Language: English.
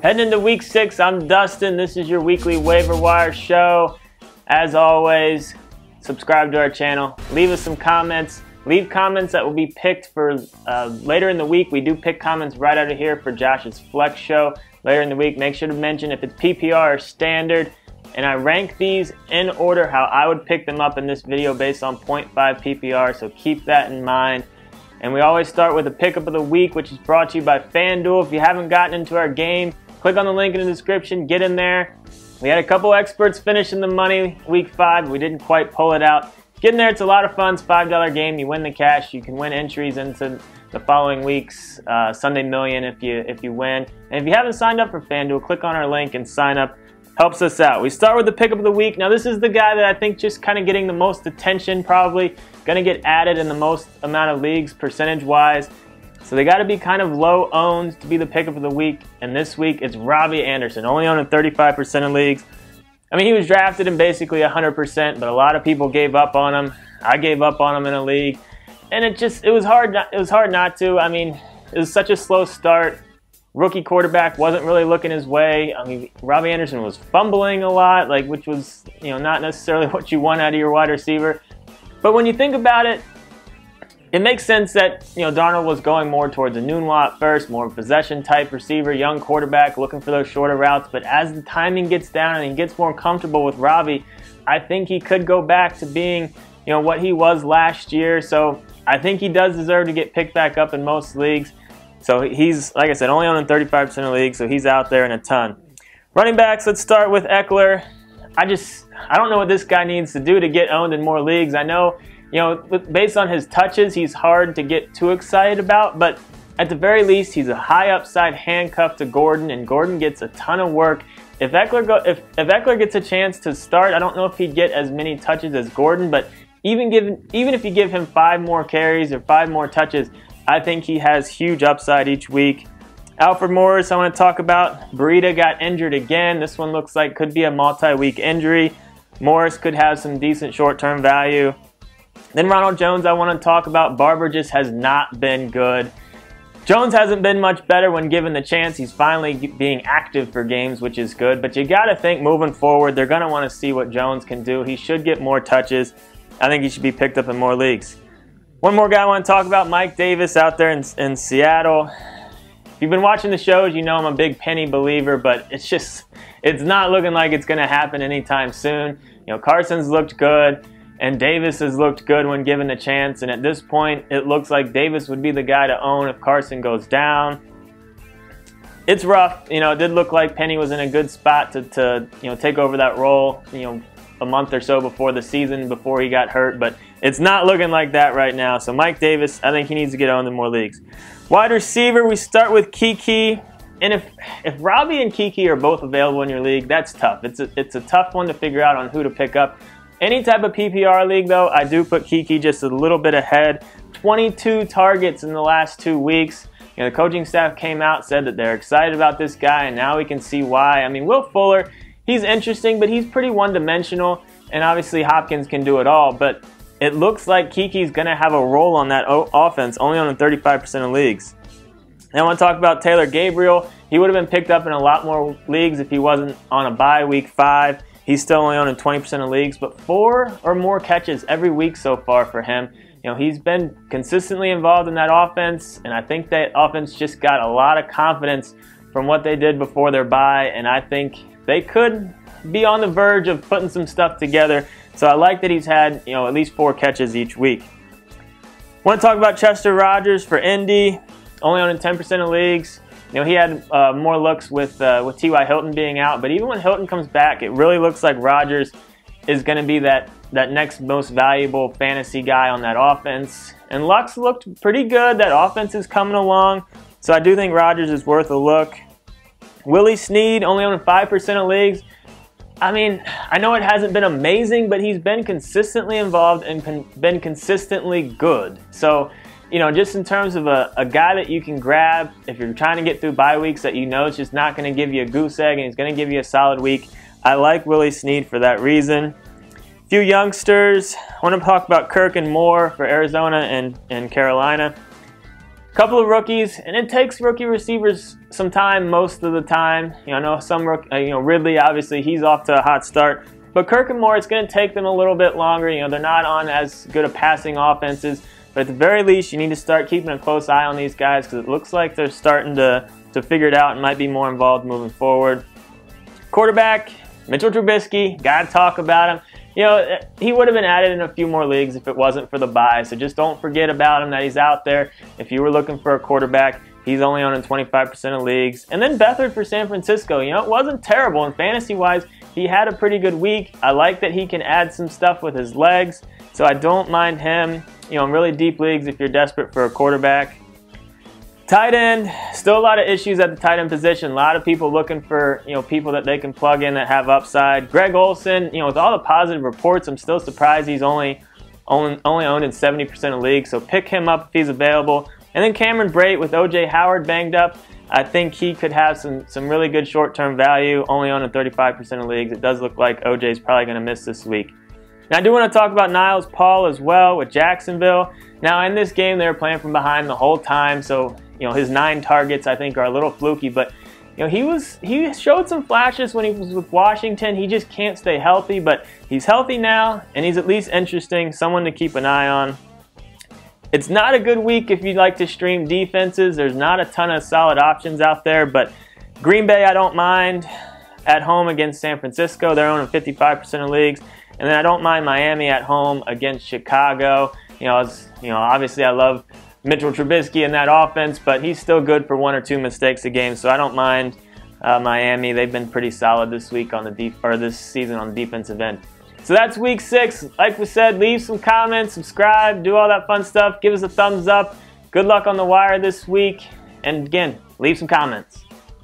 Heading into week 6, I'm Dustin. This is your weekly waiver wire show. As always, subscribe to our channel. Leave us some comments. Leave comments that will be picked for later in the week. We do pick comments right out of here for Josh's flex show later in the week. Make sure to mention if it's PPR or standard. And I rank these in order how I would pick them up in this video based on 0.5 PPR, so keep that in mind. And we always start with a pickup of the week, which is brought to you by FanDuel. If you haven't gotten into our game, click on the link in the description, get in there. We had a couple experts finish in the money week 5. We didn't quite pull it out. Get in there, it's a lot of fun. It's a $5 game. You win the cash. You can win entries into the following week's Sunday Million if you win. And if you haven't signed up for FanDuel, click on our link and sign up. Helps us out. We start with the pickup of the week. Now this is the guy that I think just kind of getting the most attention, probably going to get added in the most amount of leagues percentage-wise. So they got to be kind of low owned to be the pickup of the week. And this week it's Robbie Anderson, only owned in 35% of leagues. I mean, he was drafted in basically 100%, but a lot of people gave up on him. I gave up on him in a league, and it was hard not to. I mean, it was such a slow start. Rookie quarterback wasn't really looking his way. I mean, Robbie Anderson was fumbling a lot, which was not necessarily what you want out of your wide receiver. But when you think about it, it makes sense that Darnold was going more towards a noon lot first, more possession type receiver, young quarterback looking for those shorter routes. But as the timing gets down and he gets more comfortable with Robbie, I think he could go back to being what he was last year. So I think he does deserve to get picked back up in most leagues. So he's, like I said, only owned in 35% of leagues, so he's out there in a ton. Running backs, let's start with Eckler. I don't know what this guy needs to do to get owned in more leagues. I know, based on his touches, he's hard to get too excited about, but at the very least, he's a high upside handcuff to Gordon, and Gordon gets a ton of work. If Eckler gets a chance to start, I don't know if he'd get as many touches as Gordon, but even if you give him 5 more carries or 5 more touches, I think he has huge upside each week. Alfred Morris, I want to talk about. Breida got injured again. This one looks like could be a multi-week injury. Morris could have some decent short-term value. Then Ronald Jones I want to talk about. Barber just has not been good. Jones hasn't been much better when given the chance. He's finally being active for games, which is good. But you got to think moving forward, they're going to want to see what Jones can do. He should get more touches. I think he should be picked up in more leagues. One more guy I want to talk about, Mike Davis out there in Seattle. If you've been watching the shows, you know I'm a big Penny believer, but it's not looking like it's going to happen anytime soon. Carson's looked good, and Davis has looked good when given the chance, and at this point, it looks like Davis would be the guy to own if Carson goes down. It's rough. It did look like Penny was in a good spot to take over that role, a month or so before the season, before he got hurt, but it's not looking like that right now. So Mike Davis, I think he needs to get owned in more leagues. Wide receiver, we start with Keke. And if Robbie and Keke are both available in your league, that's tough. It's a tough one to figure out on who to pick up. Any type of PPR league, though, I do put Keke just a little bit ahead. 22 targets in the last 2 weeks. The coaching staff came out, said that they're excited about this guy, and now we can see why. I mean, Will Fuller, he's interesting, but he's pretty one-dimensional, and obviously Hopkins can do it all. But it looks like Keke's going to have a role on that offense, only on 35% of leagues. Now I want to talk about Taylor Gabriel. He would have been picked up in a lot more leagues if he wasn't on a bye week 5. He's still only on in 20% of leagues, but 4 or more catches every week so far for him. He's been consistently involved in that offense, and I think that offense just got a lot of confidence from what they did before their bye, and I think they could be on the verge of putting some stuff together. So I like that he's had at least 4 catches each week. Want to talk about Chester Rogers for Indy, only on in 10% of leagues. He had more looks with T.Y. Hilton being out, but even when Hilton comes back, it really looks like Rogers is going to be that next most valuable fantasy guy on that offense. And Lux looked pretty good. That offense is coming along, so I do think Rogers is worth a look. Willie Snead, only on 5% of leagues. I mean, I know it hasn't been amazing, but he's been consistently involved and been consistently good. So, just in terms of a guy that you can grab if you're trying to get through bye weeks that it's just not going to give you a goose egg and he's going to give you a solid week, I like Willie Snead for that reason. A few youngsters. I want to talk about Kirk and Moore for Arizona and Carolina. Couple of rookies, and it takes rookie receivers some time most of the time. I know some Ridley, obviously he's off to a hot start, but Kirk and Moore, it's going to take them a little bit longer. They're not on as good a passing offenses, but at the very least, you need to start keeping a close eye on these guys because it looks like they're starting to figure it out and might be more involved moving forward. Quarterback, Mitchell Trubisky, got to talk about him. He would have been added in a few more leagues if it wasn't for the bye, so just don't forget about him, that he's out there. If you were looking for a quarterback, he's only on in 25% of leagues. And then Beathard for San Francisco. It wasn't terrible, and fantasy-wise, he had a pretty good week. I like that he can add some stuff with his legs, so I don't mind him, in really deep leagues if you're desperate for a quarterback. Tight end, still a lot of issues at the tight end position. A lot of people looking for, people that they can plug in that have upside. Greg Olsen, with all the positive reports, I'm still surprised he's only owned in 70% of leagues. So pick him up if he's available. And then Cameron Brate with O.J. Howard banged up. I think he could have some really good short-term value, only owned in 35% of leagues. It does look like O.J.'s probably going to miss this week. Now, I do want to talk about Niles Paul as well with Jacksonville. Now, in this game, they were playing from behind the whole time, so his 9 targets, I think, are a little fluky, but he showed some flashes when he was with Washington. He just can't stay healthy, but he's healthy now, and he's at least interesting, someone to keep an eye on. It's not a good week if you like to stream defenses. There's not a ton of solid options out there, but Green Bay I don't mind at home against San Francisco. They're owning 55% of leagues, and then I don't mind Miami at home against Chicago. Obviously I love Mitchell Trubisky in that offense, but he's still good for 1 or 2 mistakes a game, so I don't mind Miami. They've been pretty solid this week on this season on the defensive end. So that's week 6. Like we said, leave some comments, subscribe, do all that fun stuff. Give us a thumbs up. Good luck on the wire this week, and again, leave some comments.